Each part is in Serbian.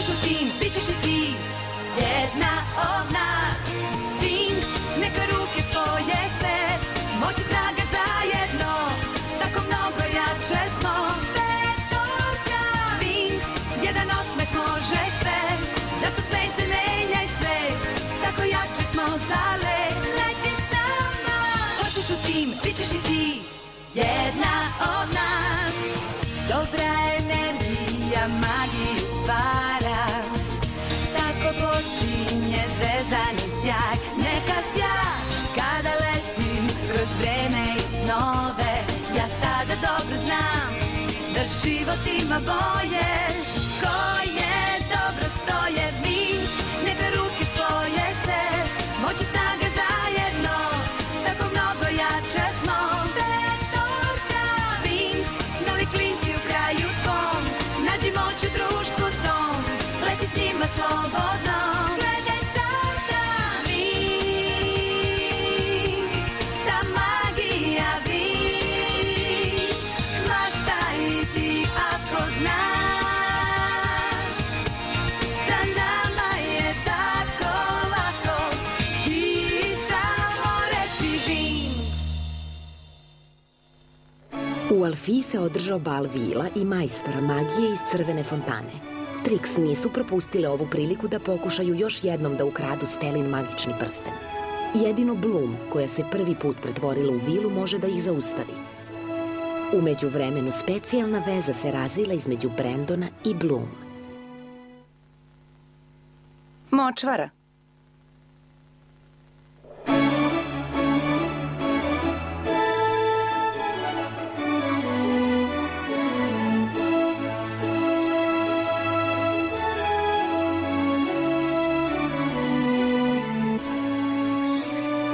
Hoćeš u tim, bit ćeš i ti jedna od nas. Wings, neka ruke spoje se, moć i snaga zajedno, tako mnogo jače smo. Petorka. Wings, jedan osmeh može sve, zato smej se, menjaj svet, tako jače smo za let. Leti s nama. Hoćeš u tim, bit ćeš i ti jedna od nas. Dobra energija magiju stvara, tako počinje zvezdani sjaj. Neka sja kada letim kroz vreme i snove, ja tada dobro znam da život ima boje. Koje dobro stoje Wings, neka ruke spoje se, moć i snaga zajedno, tako mnogo jače smo. Petorka. Wings, novi klinci u kraju tvom, nađi moć u društvu tom, leti s njima slobodno. Gledaj sada Wings, ta magija Wings, maštaj i ti ako znaš, sa nama je tako lako, ti samo reci Wings. U Alfiji se održao bal vila i majstora magije iz Crvene fontane. Trix nisu propustile ovu priliku da pokušaju još jednom da ukradu Stelin magični prsten. Jedino Bloom, koja se prvi put pretvorila u vilu, može da ih zaustavi. U međuvremenu specijalna veza se razvila između Brendona i Bloom. Močvara.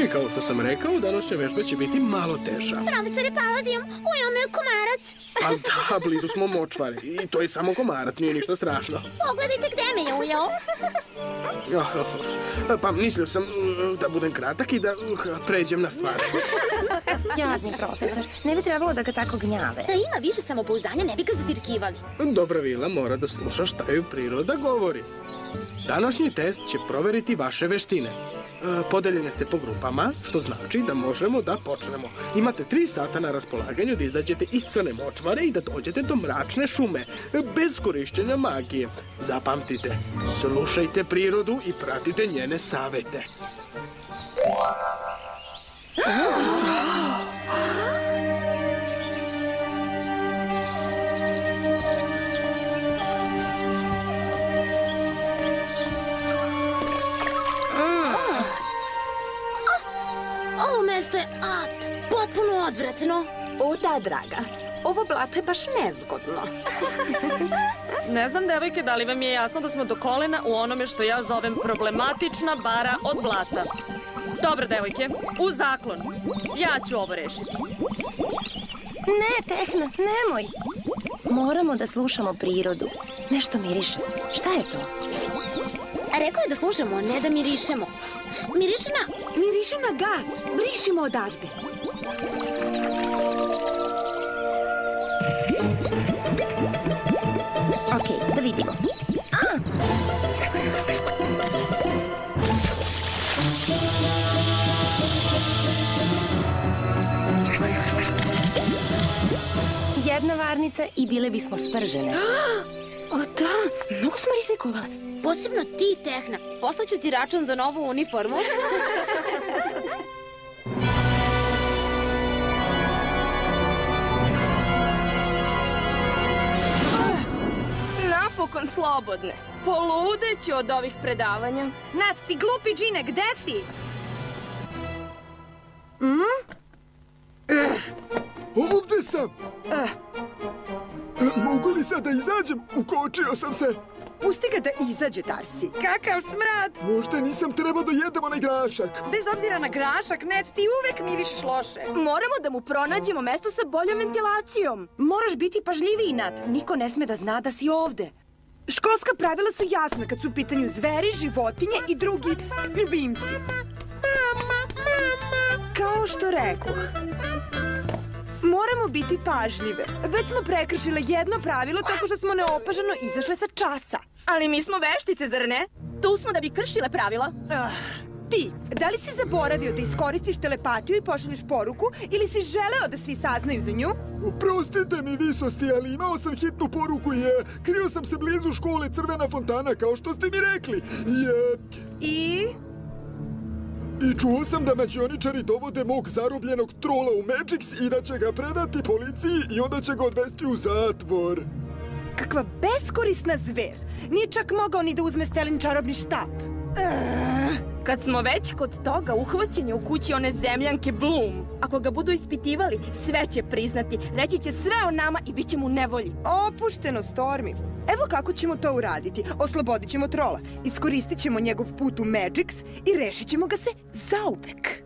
I kao što sam rekao, današnja vežba će biti malo teža. Profesore Paladijum, ujeo me komarac. A da, blizu smo močvari. I to je samo komarac, nije ništa strašno. Pogledajte gde me je ujeo. Pa mislio sam da budem kratak i da pređem na stvar. Jadni profesor, ne bi trebalo da ga tako gnjave. Da ima više samopouzdanja, ne bi ga zadirkivali. Dobra vila mora da sluša šta joj priroda govori. Današnji test će proveriti vaše veštine. Podeljene ste po grupama, što znači da možemo da počnemo. Imate 3 sata na raspolaganju da izađete iz crne močvare i da dođete do mračne šume, bez korišćenja magije. Zapamtite, slušajte prirodu i pratite njene savete. Potpuno odvratno. O da, draga. Ovo blato je baš nezgodno. Ne znam, devojke, da li vam je jasno da smo do kolena u onome što ja zovem problematična bara od blata. Dobro, devojke, u zaklon. Ja ću ovo rešiti. Ne, Tehna, nemoj. Moramo da slušamo prirodu. Nešto miriše. Šta je to? Rekao je da slušamo, a ne da mirišemo. Miriše na gas. Brišimo odavde. Okej, da vidimo. Jedna varnica i bile bismo spržene. O da, mnogo smo rizikovale. Posebno ti, Tehna. Poslaću ti račun za novu uniformu. Napokon slobodne. Poludeću od ovih predavanja. Nat, ti glupi džine, gde si? Ovdje sam. Mogu li sad da izađem? Ukočio sam se. Pusti ga da izađe, Darcy. Kakav smrad! Možda nisam trebao da jedem onaj grašak. Bez obzira na grašak, Ned, ti uvek mirišeš loše. Moramo da mu pronađemo mesto sa boljom ventilacijom. Moraš biti pažljiviji, Nat. Niko ne sme da zna da si ovde. Školska pravila su jasna kad su u pitanju zveri, životinje i drugi ljubimci. Kao što rekoh. Moramo biti pažljive. Već smo prekršile jedno pravilo tako što smo neopažano izašle sa časa. Ali mi smo veštice, zar ne? Tu smo da bi kršile pravila. Ti, da li si zaboravio da iskoristiš telepatiju i pošalješ poruku ili si želeo da svi saznaju za nju? Prostite mi visosti, ali imao sam hitnu poruku i krio sam se blizu škole Crvena fontana, kao što ste mi rekli. I čuo sam da mađioničari dovode mog zarobljenog trola u Magix i da će ga predati policiji i onda će ga odvesti u zatvor. Kakva beskorisna zver. Nije čak mogao ni da uzme Stelin čarobni štap. Kad smo već kod toga, uhvaćen je u kući one zemljanke Bloom. Ako ga budu ispitivali, sve će priznati. Reći će sve o nama i bit će mu nevolji. Opušteno, Stormy. Evo kako ćemo to uraditi. Oslobodit ćemo trola, iskoristit ćemo njegov put u Magix i rešit ćemo ga se zauvek.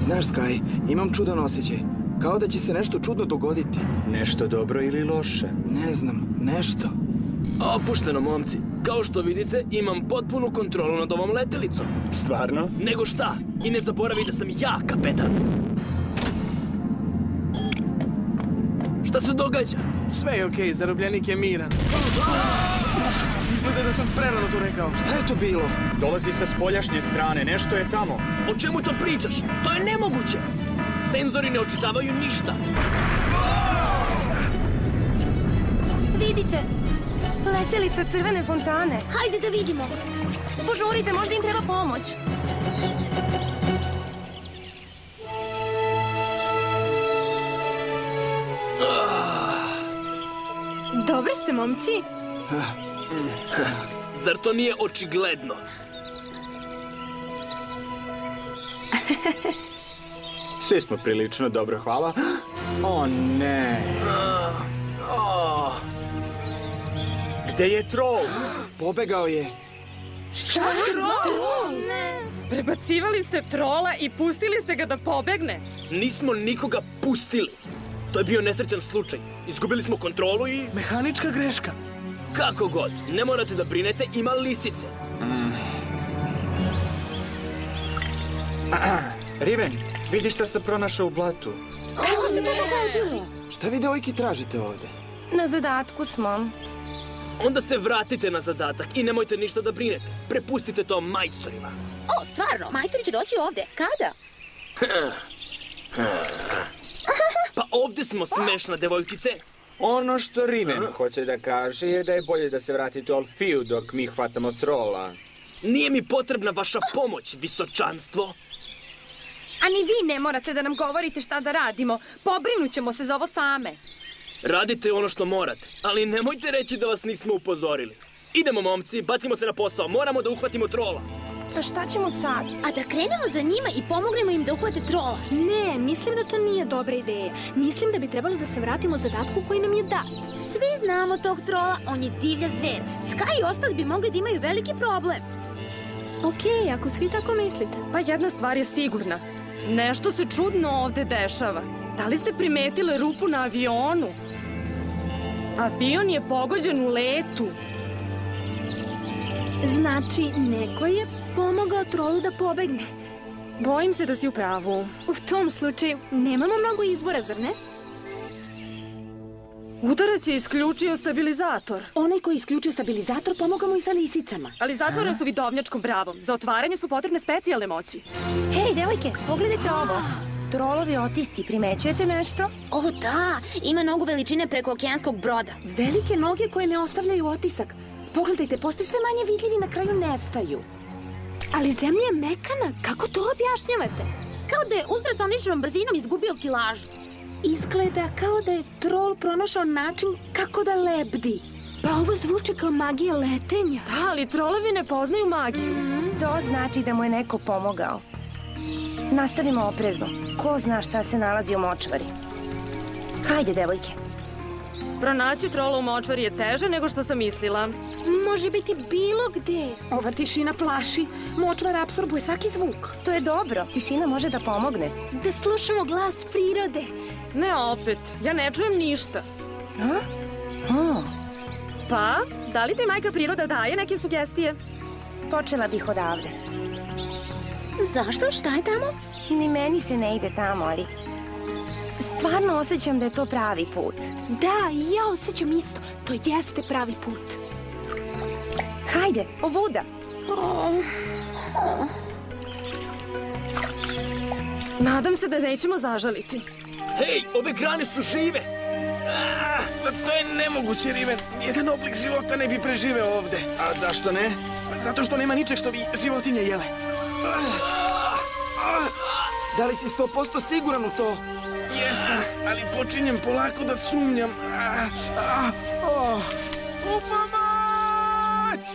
Znaš, Sky, imam čudan osjećaj. Kao da će se nešto čudno dogoditi. Nešto dobro ili loše? Ne znam, nešto. Opušteno, momci. Kao što vidite, imam potpunu kontrolu nad ovom letelicom. Stvarno? Nego šta? I ne zaboravi da sam ja kapetan. Šta se događa? Sve je okej, zarobljenik je miran. Izgleda da sam prerano to rekao. Šta je to bilo? Dolazi sa spoljašnje strane, nešto je tamo. O čemu to pričaš? To je nemoguće! Senzori ne očitavaju ništa. Vidite, letelica Crvene fontane. Hajde da vidimo. Požurite, možda im treba pomoć. Dobri ste, momci. Zar to nije očigledno? Svi smo prilično dobro, hvala. O ne. Gde je trol? Pobegao je. Šta? Trol? Ne. Prebacivali ste trola i pustili ste ga da pobegne? Nismo nikoga pustili. To je bio nesrećan slučaj. Izgubili smo kontrolu i... Mehanička greška. Kako god, ne morate da brinete, ima lisice. Riven, vidi šta sam pronašao u blatu. Kako se to dogodilo? Šta vi devojki tražite ovde? Na zadatku smo. Onda se vratite na zadatak i nemojte ništa da brinete. Prepustite to majstorima. O, stvarno, majstori će doći ovde. Kada? Pa ovde smo, smešna devojčice. Ono što Riven hoće da kaže je da je bolje da se vratite u Alfiju dok mi hvatamo trola. Nije mi potrebna vaša pomoć, visočanstvo. A ni vi ne morate da nam govorite šta da radimo. Pobrinut ćemo se za ovo same. Radite ono što morate, ali nemojte reći da vas nismo upozorili. Idemo, momci, bacimo se na posao, moramo da uhvatimo trola. Pa šta ćemo sad? A da krenemo za njima i pomognemo im da uhvate trola. Ne, mislim da to nije dobra ideja. Mislim da bi trebalo da se vratimo zadatku koji nam je dat. Svi znamo tog trola, on je divlja zver. Sky i ostali bi mogli da imaju veliki problem. Okej, ako svi tako mislite. Pa jedna stvar je sigurna. Nešto se čudno ovde dešava. Da li ste primetili rupu na avionu? Avion je pogođen u letu. Znači, neko je pomogao trolu da pobegne. Bojim se da si u pravu. U tom slučaju, nemamo mnogo izbora, zar ne? Udarac je isključio stabilizator. Onaj koji isključio stabilizator pomogao mu i sa lisicama. Ali zatvoren su vidovnjačkom bravom. Za otvaranje su potrebne specijalne moći. Hej, devojke, pogledajte ovo. Trolovi otisci, primećujete nešto? O, da, ima nogu veličine preko okeanskog broda. Velike noge koje ne ostavljaju otisak. Pogledajte, postaju sve manje vidljivi i na kraju nestaju. Ali zemlja je mekana, kako to objašnjavate? Kao da je ultrasoničnom brzinom izgubio kilažu. Izgleda kao da je trol pronašao način kako da lebdi. Pa ovo zvuči kao magija letenja. Da, ali trolovi ne poznaju magiju. To znači da mu je neko pomogao. Nastavimo oprezno. Ko zna šta se nalazi u močvari. Hajde, devojke. Pronaći trola u močvari je teže nego što sam mislila. Može biti bilo gde. Ova tišina plaši. Močvara apsorbuje svaki zvuk. To je dobro. Tišina može da pomogne. Da slušamo glas prirode. Ne opet, ja ne čujem ništa. Pa, da li te majka priroda daje neke sugestije? Počela bih odavde. Zašto? Šta je tamo? Ni meni se ne ide tamo, ali... Stvarno osjećam da je to pravi put. Da, i ja osjećam isto. To jeste pravi put. Hajde, ovuda. Nadam se da nećemo zažaliti. Hej, ove grane su žive! To je nemoguće, Riven. Nijedan oblik života ne bi preživeo ovde. A zašto ne? Zato što nema ničeg što bi životinje jele. Da li si 100% siguran u to? Jesam, ali počinjem polako da sumnjam. U pomoć!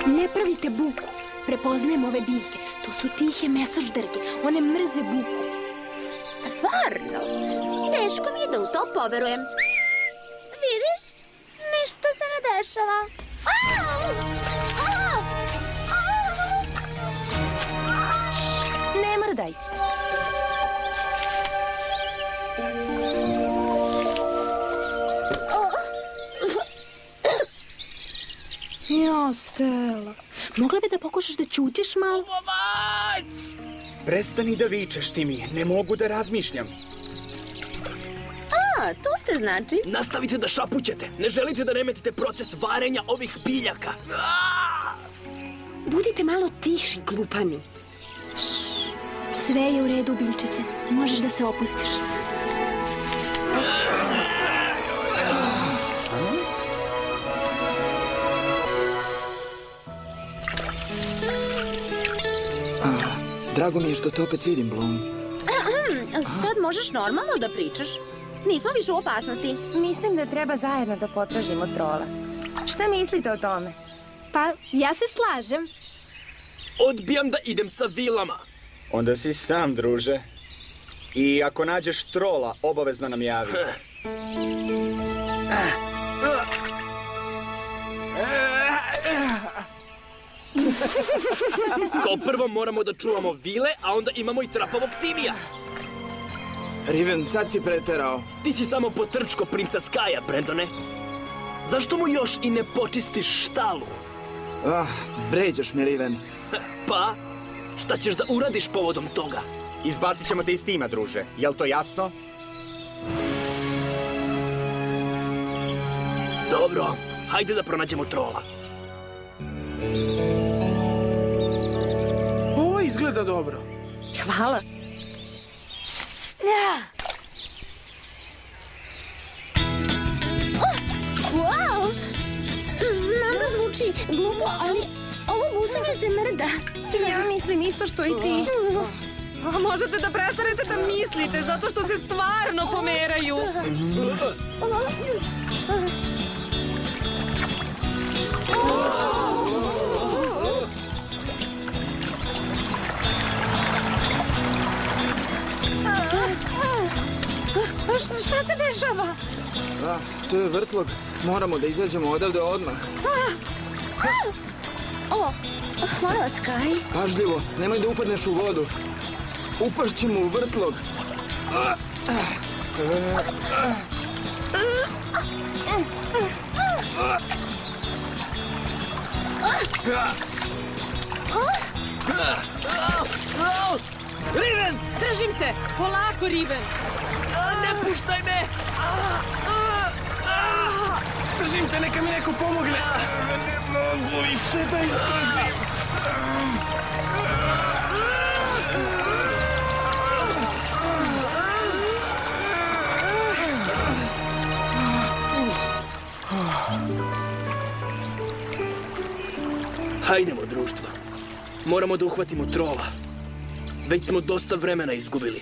Ne pravite buku. Prepoznajem ove biljke. To su tihe mesožderke. One mrze buku. Stvarno? Teško mi je da u to poverujem. Vidiš? Ništa se ne dešava. Ne mrdaj. Ja, Stela. Mogla bi da pokušaš da ćutiš malo? Pomoć! Prestani da vičeš, Timi. Ne mogu da razmišljam. To ste znači? Nastavite da šapućete. Ne želite da remetite proces varenja ovih biljaka. Budite malo tiši, glupani. Sve je u redu, biljčice. Možeš da se opustiš. Drago mi je što te opet vidim, Bloom. Sad možeš normalno da pričaš. Nismo više u opasnosti. Mislim da treba zajedno da potražimo trola. Šta mislite o tome? Pa, ja se slažem. Odbijam da idem sa vilama. Onda si sam, druže. I ako nađeš trola, obavezno nam javi. Kao prvo moramo da čuvamo vile, a onda imamo i trapavog Timija. Riven, sad si preterao. Ti si samo potrčko princa Skaja, Brendone. Zašto mu još i ne počistiš štalu? Vređaš me, Riven. Pa, šta ćeš da uradiš povodom toga? Izbacit ćemo te iz tima, druže. Jel to jasno? Dobro, hajde da pronađemo trola. Ovo izgleda dobro. Hvala. Wow! Znam da zvuči glupo, ali ovo busanje se mrda. Ja mislim isto što i ti. A možete da prestanete da mislite, zato što se stvarno pomeraju. Šta se dešava? To je vrtlog. Moramo da izađemo odavde odmah. Hvala, Sky. Pažljivo, nemoj da upadneš u vodu. Upašćemo u vrtlog. Riven! Držim te! Polako, Riven! Ne puštaj me! Držim te, neka mi neko pomogne. Ne mogu više da izdržim. Hajdemo, društvo. Moramo da uhvatimo trola. Već smo dosta vremena izgubili.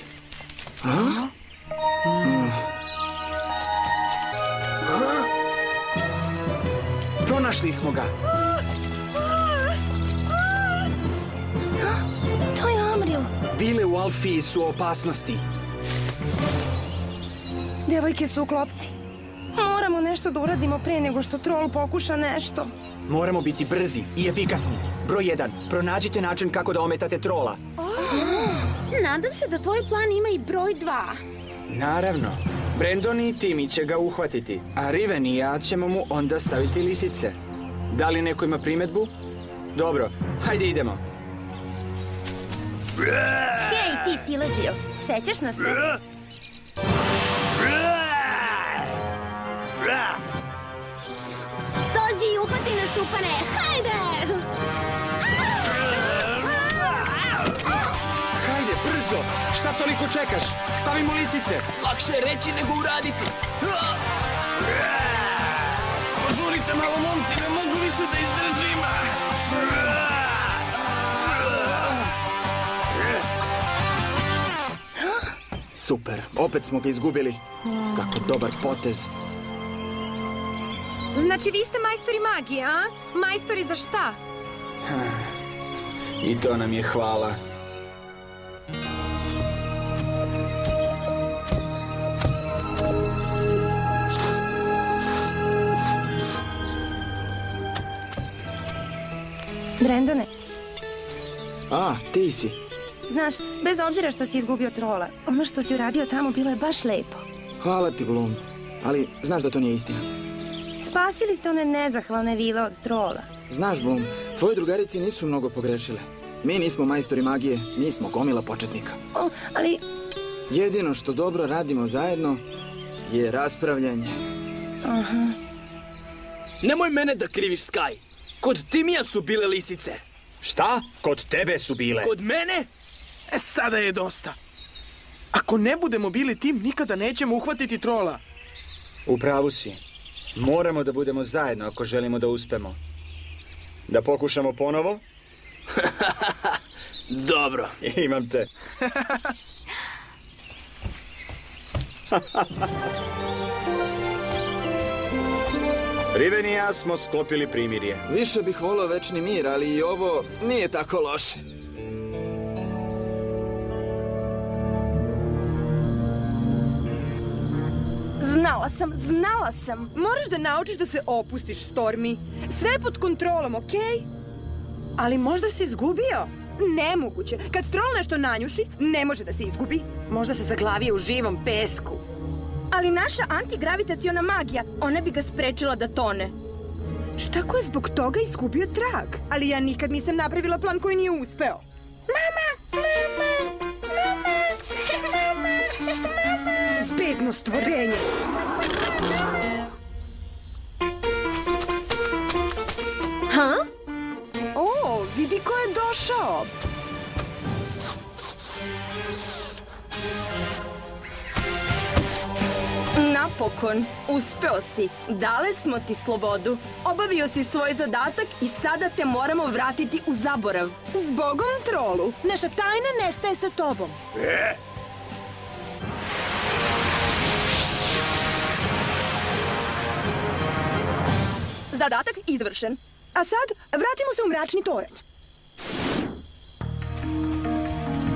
Pronašli smo ga. To je Amril. Vile u Alfiji su u opasnosti. Devojke su u klopci. Moramo nešto da uradimo pre nego što trol pokuša nešto. Moramo biti brzi i efikasni. Broj 1. Pronađite način kako da ometate trola. Nadam se da tvoj plan ima i broj 2. Naravno. Brandon i Timmy će ga uhvatiti, a Riven i ja ćemo mu onda staviti lisice. Da li neko ima primetbu? Dobro, hajde idemo. Hej, ti siledžio, sećaš na se? Dođi i uhvati nas, Stupane, hajde! Hajde, brzo! Šta toliko čekaš? Stavimo lisice! Lakše je reći nego uraditi. Požurite malo, momci, ne mogu više da izdržim. Super, opet smo ga izgubili. Kako dobar potez. Znači, vi ste majstori magije, a? Majstori za šta? I to nam je hvala. Brandone, A, ti si. znaš, bez obzira što si izgubio trola, ono što si uradio tamo bilo je baš lepo. Hvala ti, Bloom. Ali znaš da to nije istina. Spasili ste one nezahvalne vile od trola. Znaš, Bloom, tvoje drugarice nisu mnogo pogrešile. Mi nismo majstori magije, mi smo gomila početnika. O, ali... Jedino što dobro radimo zajedno je raspravljanje. Aha. Nemoj mene da kriviš, Sky. Kod Timija su bile lisice. Šta? Kod tebe su bile. Kod mene? Sada je dosta. Ako ne budemo bili tim, nikada nećemo uhvatiti trola. U pravu si. Moramo da budemo zajedno ako želimo da uspemo. Da pokušamo ponovo? Dobro. Imam te. Riven i ja smo sklopili primirje. Više bih volio večni mir, ali i ovo nije tako loše. Znala sam. Moraš da naučiš da se opustiš, Stormy. Sve je pod kontrolom, okej? Ali možda si izgubio. Nemoguće. Kad trol nešto nanjuši, ne može da se izgubi. Možda se zaglavio u živom pesku. Ali naša antigravitaciona magija, ona bi ga sprečila da tone. Šta ko je zbog toga izgubio trag? Ali ja nikad nisam napravila plan koji nije uspeo. Bedno stvorenje. Ha? O, vidi ko je došao. Napokon, uspeo si. Dale smo ti slobodu. Obavio si svoj zadatak i sada te moramo vratiti u zaborav. Zbogom, trolu. Naša tajna nestaje sa tobom. Zadatak izvršen. A sad, vratimo se u mračni toranj.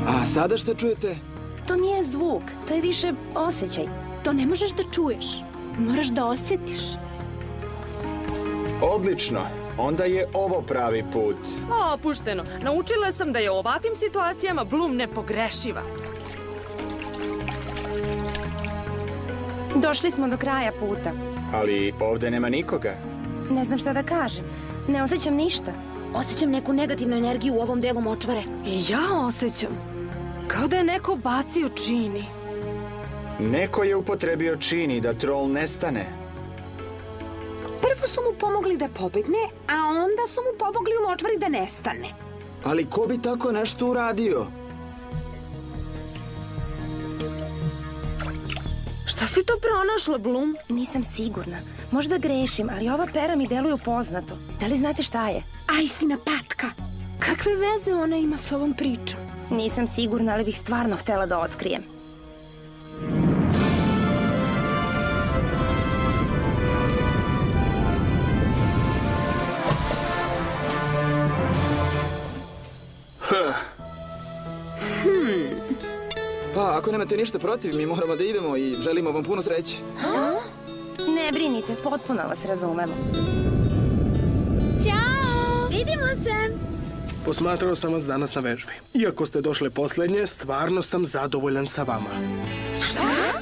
A sada šta čujete? To nije zvuk, to je više osjećaj. To ne možeš da čuješ. Moraš da osjetiš. Odlično. Onda je ovo pravi put. Opušteno. Naučila sam da je u ovakvim situacijama Bloom nepogrešiva. Došli smo do kraja puta. Ali ovde nema nikoga. Ne znam šta da kažem. Ne osjećam ništa. Osjećam neku negativnu energiju u ovom delu močvare. I ja osjećam. Kao da je neko bacio čini. Neko je upotrebio čini da trol nestane. Prvo su mu pomogli da pobegne, a onda su mu pomogli u močvari da nestane. Ali ko bi tako nešto uradio? Šta si to pronašla, Bloom? Nisam sigurna. Možda grešim, ali ova pera mi deluju poznato. Da li znate šta je? Ajsina patka. Kakve veze ona ima s ovom pričom? Nisam sigurna, ali bih stvarno htela da otkrijem. Pa, ako Ako nemate ništa protiv, mi moramo da idemo i želimo vam puno sreće. Ne brinite, potpuno vas razumemo. Ćao! Vidimo se! Posmatrao sam vas danas na vežbi. Iako ste došle poslednje, stvarno sam zadovoljan sa vama. Šta?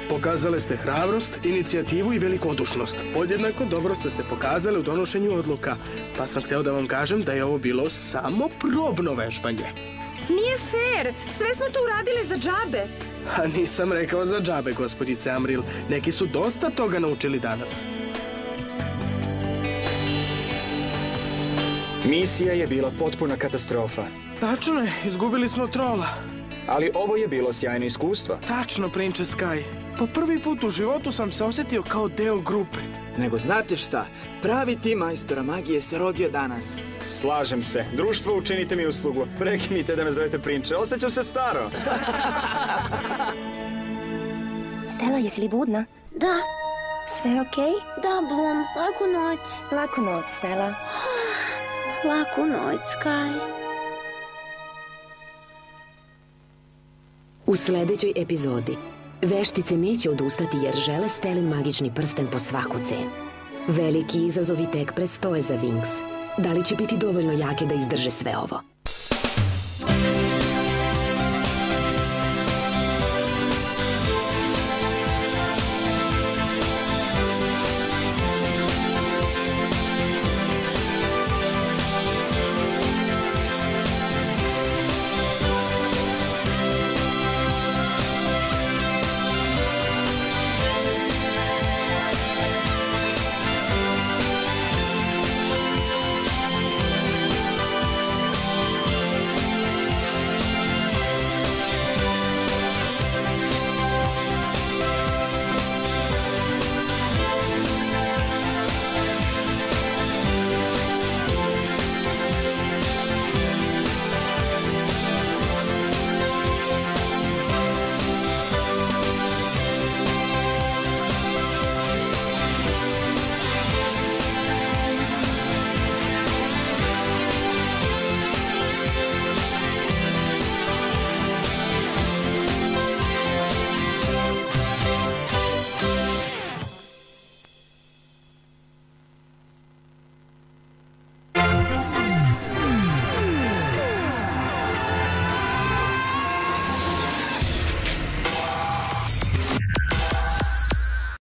Pokazale ste hrabrost, inicijativu i velikodušnost. Podjednako dobro ste se pokazali u donošenju odluka, pa sam hteo da vam kažem da je ovo bilo samo probno vežbanje. Nije fair, sve smo to uradili za džabe. A nisam rekao za džabe, gospođice Amril. Neki su dosta toga naučili danas. Misija je bila potpuna katastrofa. Tačno je, izgubili smo trola. Ali ovo je bilo sjajno iskustvo. Tačno, prinče Sky. Po prvi put u životu sam se osjetio kao deo grupe. Nego znate šta, pravi tim majstora magije se rodio danas. Slažem se. Društvo, učinite mi uslugu. Prekinite da me zovete prinče, osjećam se staro. Stella, jesi li budna? Da. Sve okej? Da, Bloom, laku noć. Laku noć, Stella. Laku noć, Sky. U sledećoj epizodi veštice neće odustati jer žele Stellin magični prsten po svaku cenu. Veliki izazovi tek predstoje za Winx. Da li će biti dovoljno jake da izdrže sve ovo?